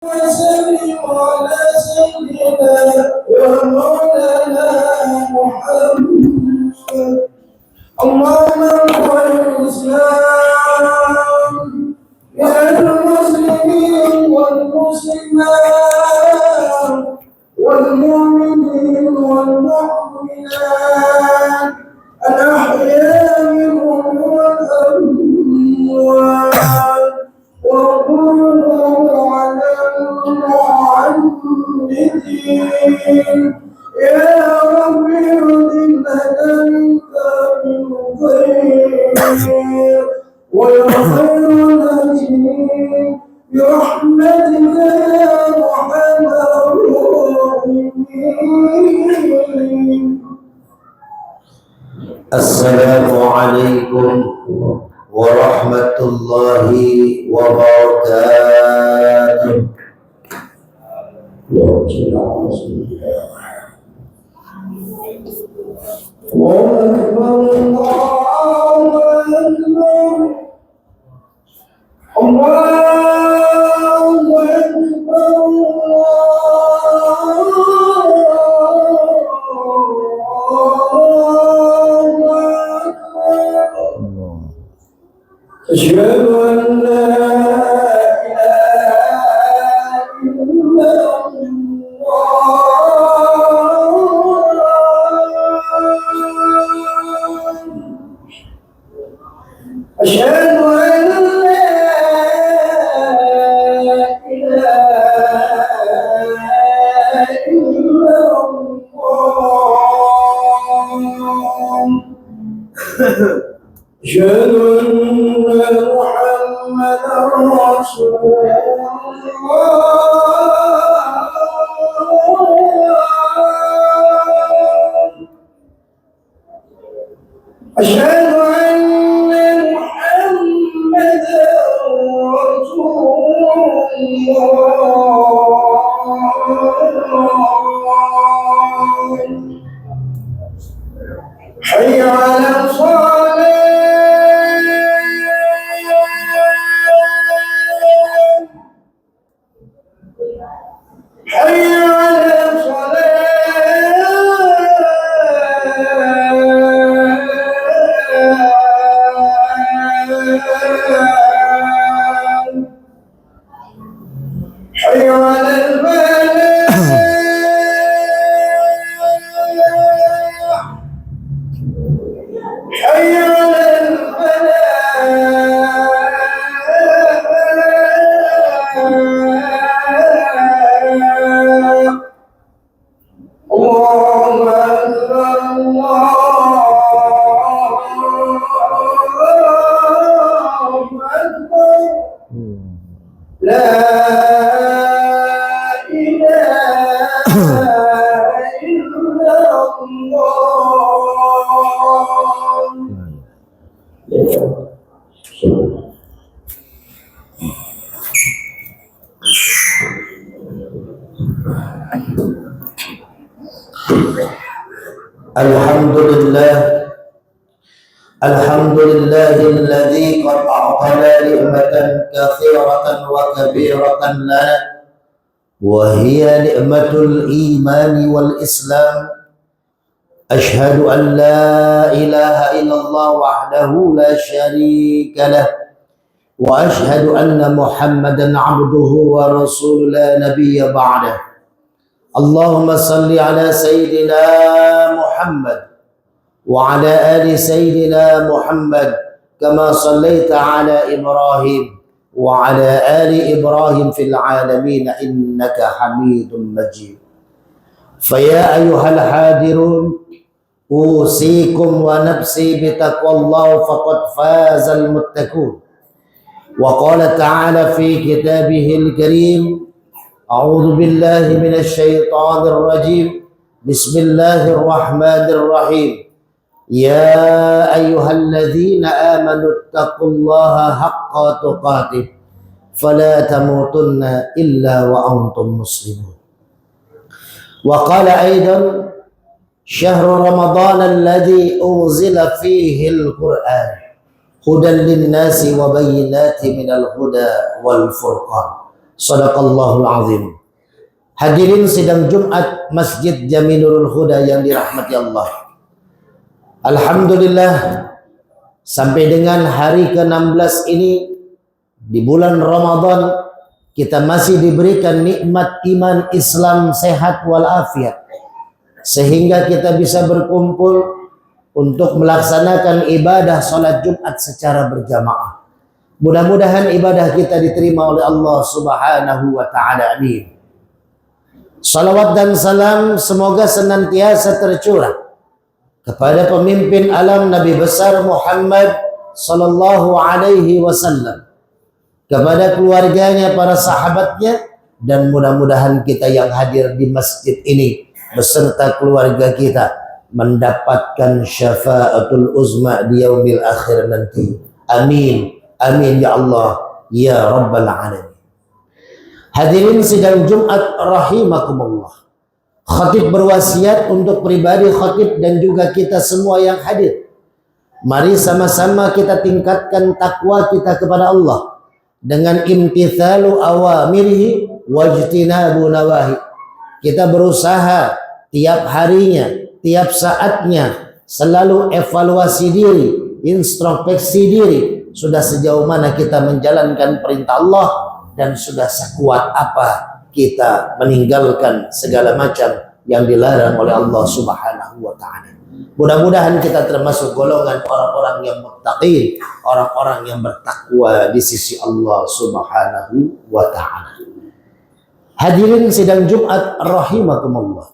وسلم على سيدنا ومولانا محمد. اللهم انصر الاسلام يا المسلمين والمسلمات والمؤمنين والمؤمنات الأحياء منهم والأموات وكلوا على المعندين يا رب ردنا منك من خير والخير الأجمل برحمتك يا أرحم الراحمين. السلام عليكم ورحمة الله وبركاته. أشهد أن لا إله إلا الله. أشهد أن لا إله إلا الله. أشهد أن محمدا رسول الله. أشهد أن محمدا رسول الله. حي على الصلاة. حي على الصلاة. حي على الفلاح. حي على الفلاح. الله أكبر الله أكبر لا إله إلا الله. الحمد لله الذي قد أعطانا نعمة كثيرة وكبيرة لنا، وهي نعمة الإيمان والإسلام. أشهد أن لا إله إلا الله وحده لا شريك له، وأشهد أن محمدا عبده ورسوله لا نبي بعده. اللهم صل على سيدنا محمد وعلى آل سيدنا محمد كما صليت على إبراهيم وعلى آل إبراهيم في العالمين إنك حميد مجيد. فيا أيها الحاضرون، أوصيكم ونفسي بتقوى الله فقد فاز المتقون. وقال تعالى في كتابه الكريم: أعوذ بالله من الشيطان الرجيم، بسم الله الرحمن الرحيم. يا أيها الذين آمنوا اتقوا الله حق تقاته فلا تموتن إلا وأنتم مسلمون. وقال أيضا: شهر رمضان الذي أنزل فيه القرآن هدى للناس وبينات من الهدى والفرقان Shadaqallahul azim. Hadirin sidang Jumat Masjid Jamilul Huda yang dirahmati Allah. Alhamdulillah, sampai dengan hari ke-16 ini di bulan Ramadan kita masih diberikan nikmat iman Islam sehat walafiat, sehingga kita bisa berkumpul untuk melaksanakan ibadah salat Jumat secara berjamaah. Mudah-mudahan ibadah kita diterima oleh Allah Subhanahu wa taala. Amin. Salawat dan salam semoga senantiasa tercurah kepada pemimpin alam Nabi besar Muhammad sallallahu alaihi wasallam, kepada keluarganya, para sahabatnya, dan mudah-mudahan kita yang hadir di masjid ini beserta keluarga kita mendapatkan syafaatul uzma di yaumil akhir nanti. Amin. Amin ya Allah ya rabbal alamin. Hadirin sidang Jumat rahimakumullah. Khatib berwasiat untuk pribadi khatib dan juga kita semua yang hadir. Mari sama-sama kita tingkatkan takwa kita kepada Allah dengan imtithalu awamirihi wajtinabu nawahi. Kita berusaha tiap harinya, tiap saatnya selalu evaluasi diri, introspeksi diri. Sudah sejauh mana kita menjalankan perintah Allah dan sudah sekuat apa kita meninggalkan segala macam yang dilarang oleh Allah Subhanahu wa taala. Mudah-mudahan kita termasuk golongan orang-orang yang muttaqin, orang-orang yang bertakwa di sisi Allah Subhanahu wa taala. Hadirin sidang Jumat rahimakumullah.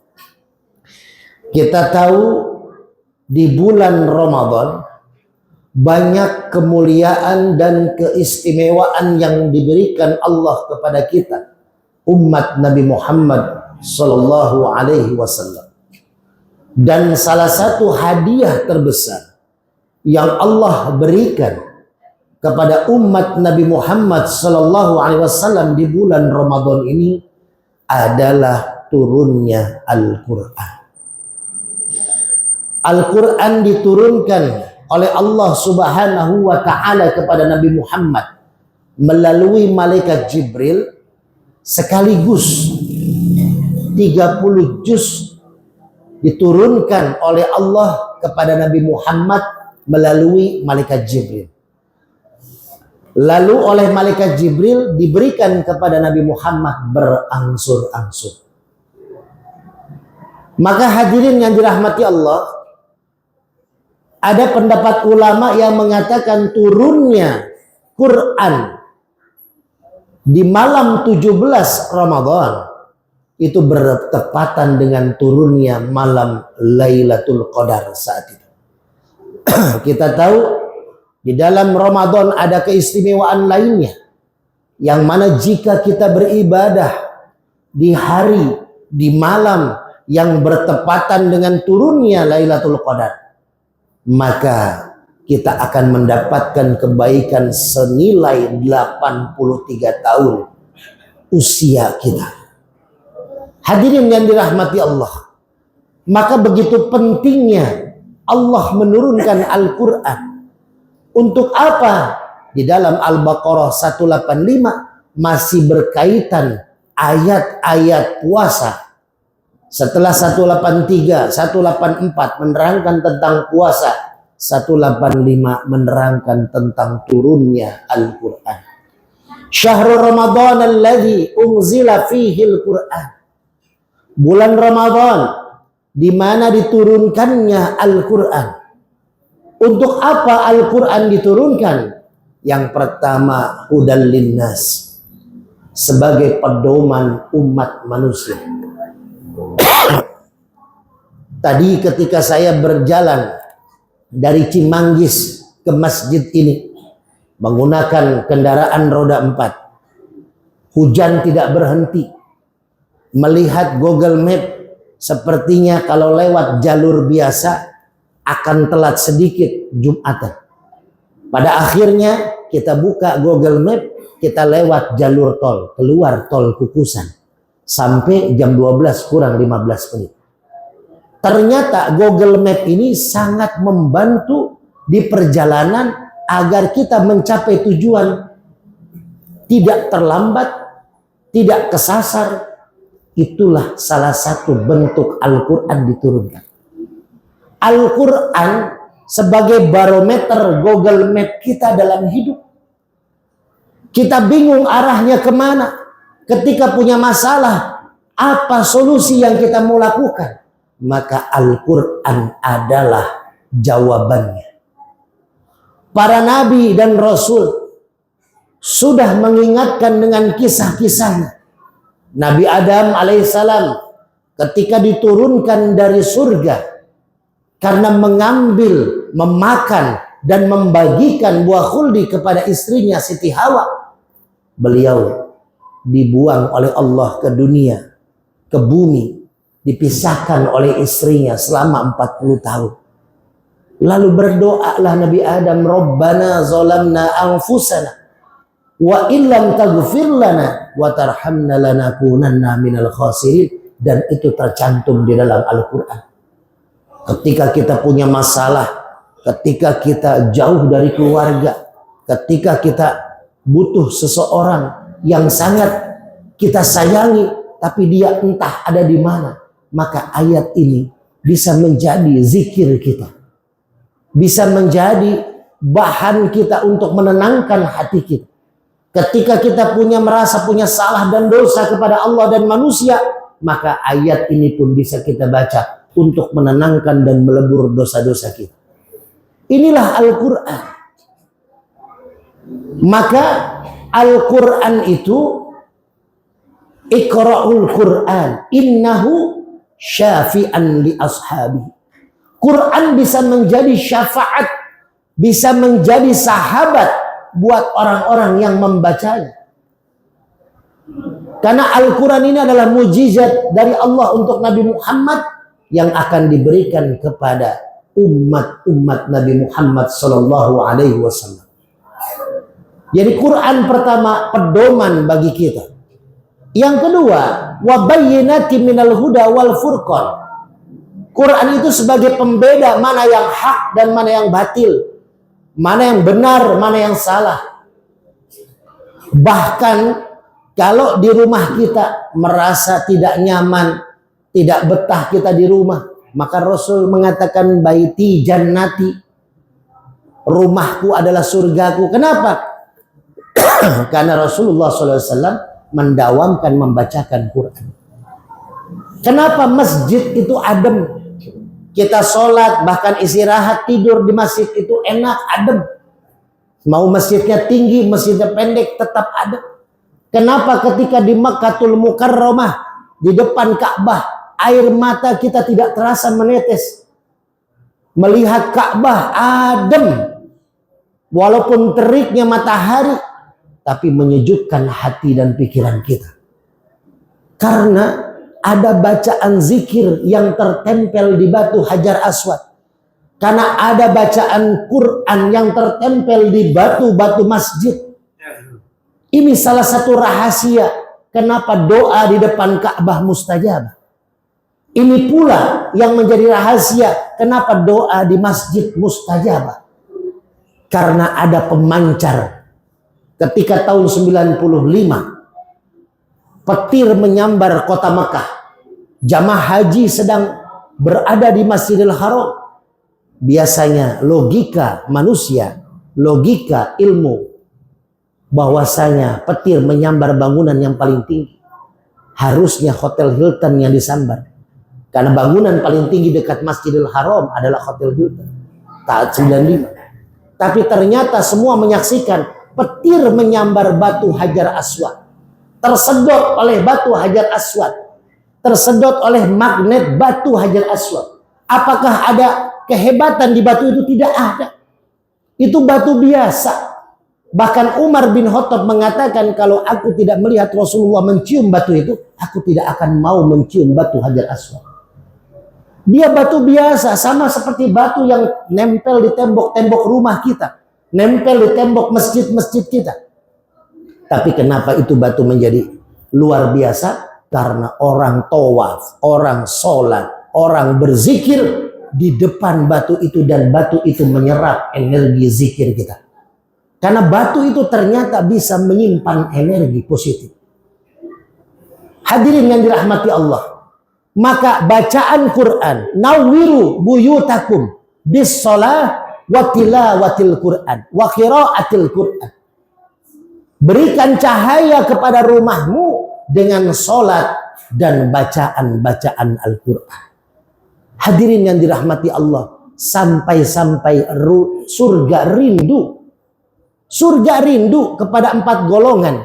Kita tahu di bulan Ramadan banyak kemuliaan dan keistimewaan yang diberikan Allah kepada kita, umat Nabi Muhammad sallallahu alaihi wasallam. Dan salah satu hadiah terbesar yang Allah berikan kepada umat Nabi Muhammad sallallahu alaihi wasallam di bulan Ramadan ini adalah turunnya Al-Qur'an. Al-Qur'an diturunkan oleh Allah Subhanahu wa taala kepada Nabi Muhammad melalui malaikat Jibril, sekaligus 30 juz diturunkan oleh Allah kepada Nabi Muhammad melalui malaikat Jibril. Lalu oleh malaikat Jibril diberikan kepada Nabi Muhammad berangsur-angsur. Maka hadirin yang dirahmati Allah, ada pendapat ulama yang mengatakan turunnya Quran di malam 17 Ramadan itu bertepatan dengan turunnya malam Lailatul Qadar saat itu. Kita tahu di dalam Ramadan ada keistimewaan lainnya, yang mana jika kita beribadah di hari, di malam yang bertepatan dengan turunnya Lailatul Qadar, maka kita akan mendapatkan kebaikan senilai 83 tahun usia kita. Hadirin yang dirahmati Allah, maka begitu pentingnya Allah menurunkan Al-Quran. Untuk apa? Di dalam Al-Baqarah 185 masih berkaitan ayat-ayat puasa. Setelah 183, 184 menerangkan tentang puasa, 185 menerangkan tentang turunnya Al-Quran. Syahrul Ramadan alladzi unzila fihi Al-Quran. Bulan Ramadan di mana diturunkannya Al-Quran. Untuk apa Al-Quran diturunkan? Yang pertama, hudal linnas, sebagai pedoman umat manusia. Tadi ketika saya berjalan dari Cimanggis ke masjid ini menggunakan kendaraan roda 4, hujan tidak berhenti. Melihat Google Map, sepertinya kalau lewat jalur biasa akan telat sedikit Jumatan. Pada akhirnya kita buka Google Map, kita lewat jalur tol, keluar tol Kukusan sampai jam 12 kurang 15 menit. Ternyata Google Map ini sangat membantu di perjalanan agar kita mencapai tujuan tidak terlambat, tidak kesasar, itulah salah satu bentuk Al-Quran diturunkan. Al-Quran sebagai barometer Google Map kita dalam hidup. Kita bingung arahnya kemana. Ketika punya masalah, apa solusi yang kita mau lakukan? Maka Al-Quran adalah jawabannya. Para nabi dan rasul sudah mengingatkan dengan kisah-kisahnya. Nabi Adam alaihissalam ketika diturunkan dari surga karena mengambil, memakan dan membagikan buah khuldi kepada istrinya Siti Hawa, beliau dibuang oleh Allah ke dunia, ke bumi, dipisahkan oleh istrinya selama 40 tahun. Lalu berdoalah Nabi Adam, Rabbana zalamna anfusana wa illam taghfir lana wa tarhamna lanakunanna minal khasirin. Dan itu tercantum di dalam Al-Quran. Ketika kita punya masalah, ketika kita jauh dari keluarga, ketika kita butuh seseorang yang sangat kita sayangi, tapi dia entah ada di mana, maka ayat ini bisa menjadi zikir kita, bisa menjadi bahan kita untuk menenangkan hati kita. Ketika kita merasa punya salah dan dosa kepada Allah dan manusia, maka ayat ini pun bisa kita baca untuk menenangkan dan melebur dosa-dosa kita. Inilah Al-Quran. Maka Al-Quran itu, Iqra'ul Quran innahu syafi'an li ashabi. Quran bisa menjadi syafaat, bisa menjadi sahabat buat orang-orang yang membacanya. Karena Al-Quran ini adalah mujizat dari Allah untuk Nabi Muhammad yang akan diberikan kepada umat-umat Nabi Muhammad sallallahu alaihi wasallam. Jadi Quran pertama pedoman bagi kita. Yang kedua, wa bayyinatin minal huda wal furqan. Quran itu sebagai pembeda mana yang hak dan mana yang batil, mana yang benar, mana yang salah. Bahkan kalau di rumah kita merasa tidak nyaman, tidak betah kita di rumah, maka Rasul mengatakan baiti jannati, rumahku adalah surgaku. Kenapa? Karena Rasulullah SAW mendawamkan membacakan Quran. Kenapa masjid itu adem? Kita sholat, bahkan istirahat, tidur di masjid itu enak, adem. Mau masjidnya tinggi, masjidnya pendek, tetap adem. Kenapa ketika di Makkatul Mukarramah, di depan Ka'bah, air mata kita tidak terasa menetes? Melihat Ka'bah adem, walaupun teriknya matahari, tapi menyejukkan hati dan pikiran kita. Karena ada bacaan zikir yang tertempel di batu Hajar Aswad. Karena ada bacaan Quran yang tertempel di batu-batu masjid. Ini salah satu rahasia kenapa doa di depan Ka'bah mustajab. Ini pula yang menjadi rahasia kenapa doa di masjid mustajab. Karena ada pemancar. Ketika tahun 95 petir menyambar kota Mekah, jamaah haji sedang berada di Masjidil Haram. Biasanya logika manusia, logika ilmu, bahwasanya petir menyambar bangunan yang paling tinggi, harusnya Hotel Hilton yang disambar. Karena bangunan paling tinggi dekat Masjidil Haram adalah Hotel Hilton, Taat 95. Tapi ternyata semua menyaksikan petir menyambar batu Hajar Aswad, tersedot oleh batu Hajar Aswad, tersedot oleh magnet batu Hajar Aswad. Apakah ada kehebatan di batu itu? Tidak ada. Itu batu biasa. Bahkan Umar bin Khattab mengatakan, kalau aku tidak melihat Rasulullah mencium batu itu, aku tidak akan mau mencium batu Hajar Aswad. Dia batu biasa, sama seperti batu yang nempel di tembok-tembok rumah kita, nempel di tembok masjid-masjid kita. Tapi kenapa itu batu menjadi luar biasa? Karena orang tawaf, orang sholat, orang berzikir di depan batu itu, dan batu itu menyerap energi zikir kita. Karena batu itu ternyata bisa menyimpan energi positif. Hadirin yang dirahmati Allah, maka bacaan Quran, nawwiru buyutakum bis shalah wa tilawatil Quran wa qiraatil Quran. Berikan cahaya kepada rumahmu dengan salat dan bacaan-bacaan Al-Quran. Hadirin yang dirahmati Allah, sampai-sampai surga rindu. Surga rindu kepada 4 golongan.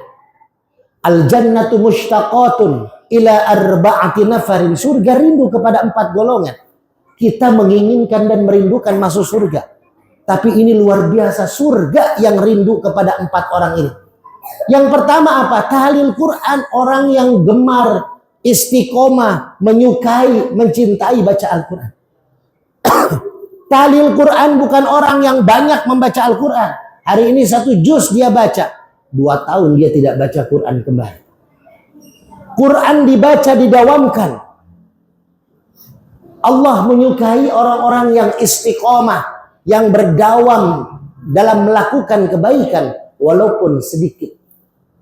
Al-jannatu mushtaqatun ila arba'ati nafarin. Surga rindu kepada 4 golongan. Kita menginginkan dan merindukan masuk surga. Tapi ini luar biasa, surga yang rindu kepada 4 orang ini. Yang pertama apa? Tahlil Quran, orang yang gemar, istiqomah, menyukai, mencintai baca Al-Quran. Tahlil Quran bukan orang yang banyak membaca Al-Quran. Hari ini 1 juz dia baca, 2 tahun dia tidak baca Quran kembali. Quran dibaca, didawamkan. Allah menyukai orang-orang yang istiqomah, yang berdawam dalam melakukan kebaikan walaupun sedikit.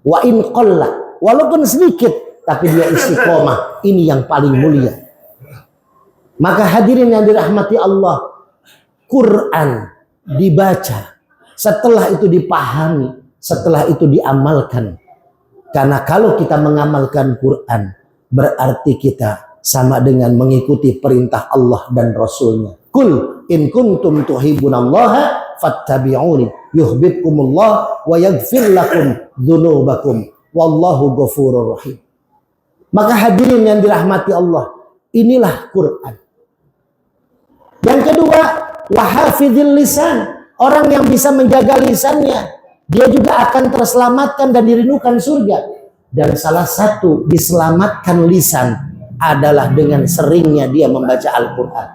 Wa in qalla, walaupun sedikit, tapi dia istiqomah. Ini yang paling mulia. Maka hadirin yang dirahmati Allah, Quran dibaca, setelah itu dipahami, setelah itu diamalkan. Karena kalau kita mengamalkan Quran, berarti kita sama dengan mengikuti perintah Allah dan Rasulnya. Kul in kuntum tuhibbunallaha fattabi'uni yuhibbukumullah wa yaghfir lakum dzunubakum wallahu ghafurur rahim. Maka hadirin yang dirahmati Allah, inilah Quran. Yang kedua, wahafidhil lisan, orang yang bisa menjaga lisannya, dia juga akan terselamatkan dan dirindukan surga. Dan salah satu diselamatkan lisan adalah dengan seringnya dia membaca Al-Quran.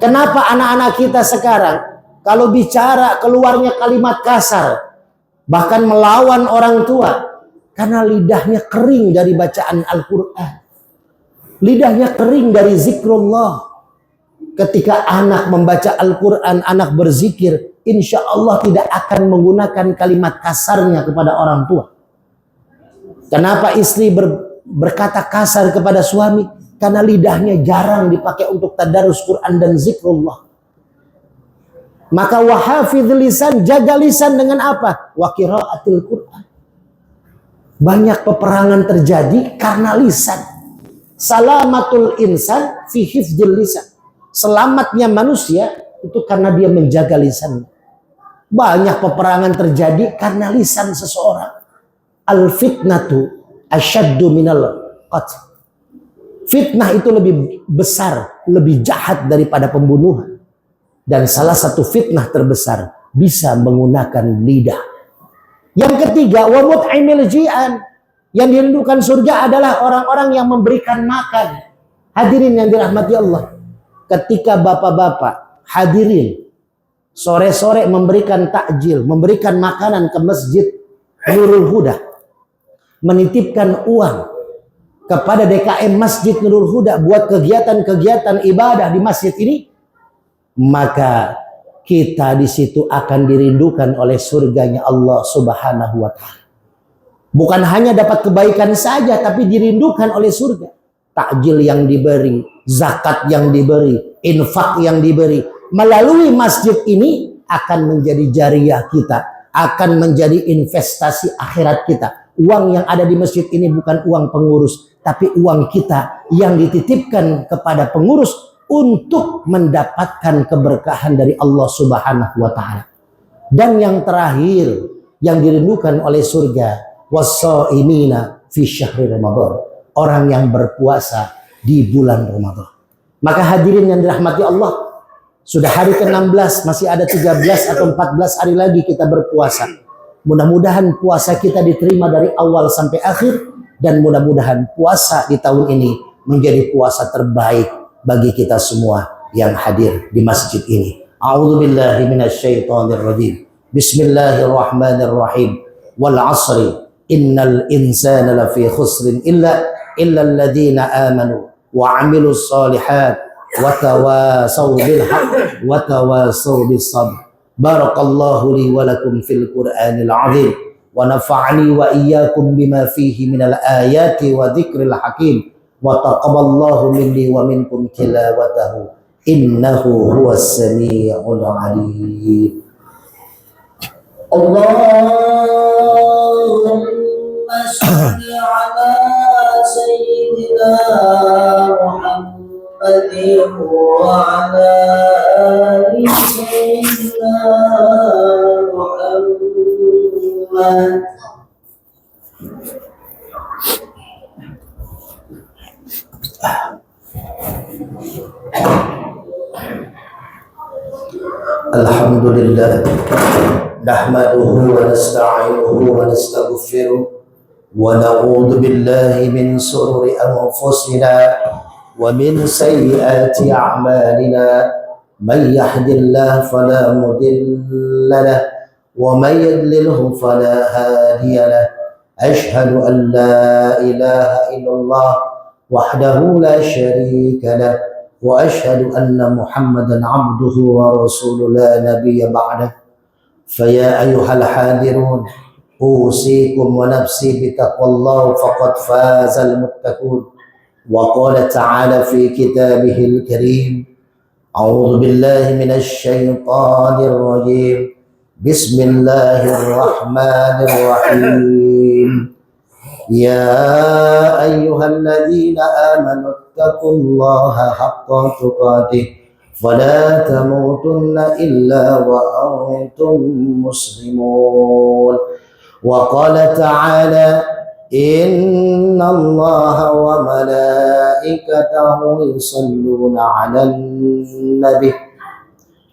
Kenapa anak-anak kita sekarang kalau bicara keluarnya kalimat kasar, bahkan melawan orang tua? Karena lidahnya kering dari bacaan Al-Quran. Lidahnya kering dari zikrullah. Ketika anak membaca Al-Quran, anak berzikir, insya Allah tidak akan menggunakan kalimat kasarnya kepada orang tua. Kenapa istri berkata kasar kepada suami? Karena lidahnya jarang dipakai untuk tadarus Quran dan zikrullah. Maka wahafidh lisan, jaga lisan dengan apa? Wa qiraatil Quran. Banyak peperangan terjadi karena lisan. Salamatul insan fi hifdzil lisan. Selamatnya manusia itu karena dia menjaga lisan. Banyak peperangan terjadi karena lisan seseorang. Al fitnatu asyaddu minal qatl. Fitnah itu lebih besar, lebih jahat daripada pembunuhan. Dan salah satu fitnah terbesar bisa menggunakan lidah. Yang ketiga, wa mut'imil ji'an. Yang dirindukan surga adalah orang-orang yang memberikan makan. Hadirin yang dirahmati Allah. Ketika bapak-bapak hadirin sore-sore memberikan takjil, memberikan makanan ke masjid Nurul Huda, menitipkan uang kepada DKM Masjid Nurul Huda buat kegiatan-kegiatan ibadah di masjid ini, maka kita di situ akan dirindukan oleh surganya Allah Subhanahu wa Ta'ala. Bukan hanya dapat kebaikan saja, tapi dirindukan oleh surga. Takjil yang diberi, zakat yang diberi, infak yang diberi melalui masjid ini akan menjadi jariah kita, akan menjadi investasi akhirat kita. Uang yang ada di masjid ini bukan uang pengurus, tapi uang kita yang dititipkan kepada pengurus untuk mendapatkan keberkahan dari Allah Subhanahu wa Ta'ala. Dan yang terakhir yang dirindukan oleh surga, was-shaimina fi syahri Ramadan, orang yang berpuasa di bulan Ramadan. Maka hadirin yang dirahmati Allah, sudah hari ke-16, masih ada 13 atau 14 hari lagi kita berpuasa. Mudah-mudahan puasa kita diterima dari awal sampai akhir, dan mudah-mudahan puasa di tahun ini menjadi puasa terbaik bagi kita semua yang hadir di masjid ini. A'udzubillahi minasyaitonirrajim. Bismillahirrahmanirrahim. Wal 'ashri innal insana lafi khusrin illa alladziina aamanu wa 'amilus shalihat wa tawasaw bil haqq wa tawasaw bis sabr. Barakallahu li wa lakum fil Qur'anil 'azim wa nafa'ani wa iyyakum bima fihi minal ayati wa dzikril hakim wa taqabbalallahu minni wa minkum tilawatahu innahu huwas sami'ul alim. Allahumma shalli ala sayyidina Muhammadin wa ala ali sayyidina Muhammad. Alhamdulillah nahmaduhu wa nasta'inuhu wa nastaghfiruh wa na'udzu billahi min shururi anfusina wa min sayyiati a'malina man yahdihillahu fala mudilla lahu wa man yudlilhu fala hadiya lahu ashhadu an la ilaha illallah wahdahu la syarika lahu وأشهد أن محمدا عبده ورسوله لا نبي بعده فيا أيها الحاضرون أوصيكم ونفسي بتقوى الله فقد فاز المتقون وقال تعالى في كتابه الكريم أعوذ بالله من الشيطان الرجيم بسم الله الرحمن الرحيم يا أيها الذين آمنوا اتقوا الله حق تقاته فلا تموتن إلا وأنتم مسلمون وقال تعالى إن الله وملائكته يصلون على النبي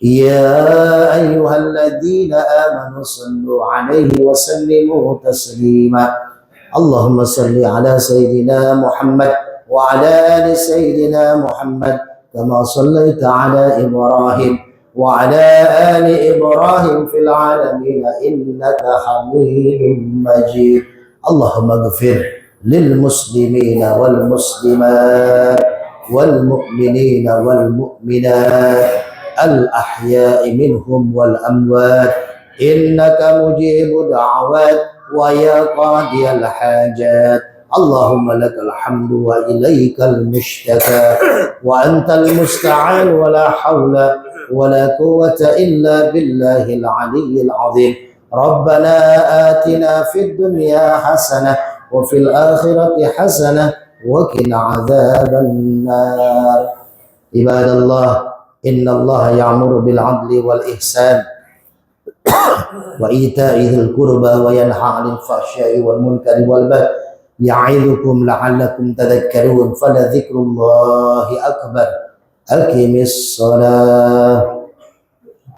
يا أيها الذين آمنوا صلوا عليه وسلموا تسليما اللهم صل على سيدنا محمد وعلى آل سيدنا محمد كما صليت على إبراهيم وعلى آل إبراهيم في العالمين إنك حميد مجيد اللهم اغفر للمسلمين والمسلمات والمؤمنين والمؤمنات الأحياء منهم والأموات إنك مجيب دعوات ويا قاضي الحاجات اللهم لك الحمد وإليك المشتكى وأنت المستعان ولا حول ولا قوة إلا بالله العلي العظيم ربنا آتنا في الدنيا حسنة وفي الآخرة حسنة وقنا عذاب النار عباد الله إن الله يأمر بالعدل والإحسان وإيتاء ذي القربى وينهى عن الفحشاء والمنكر والبغي يعظكم لعلكم تذكرون فلذكر الله أكبر أقم الصلاة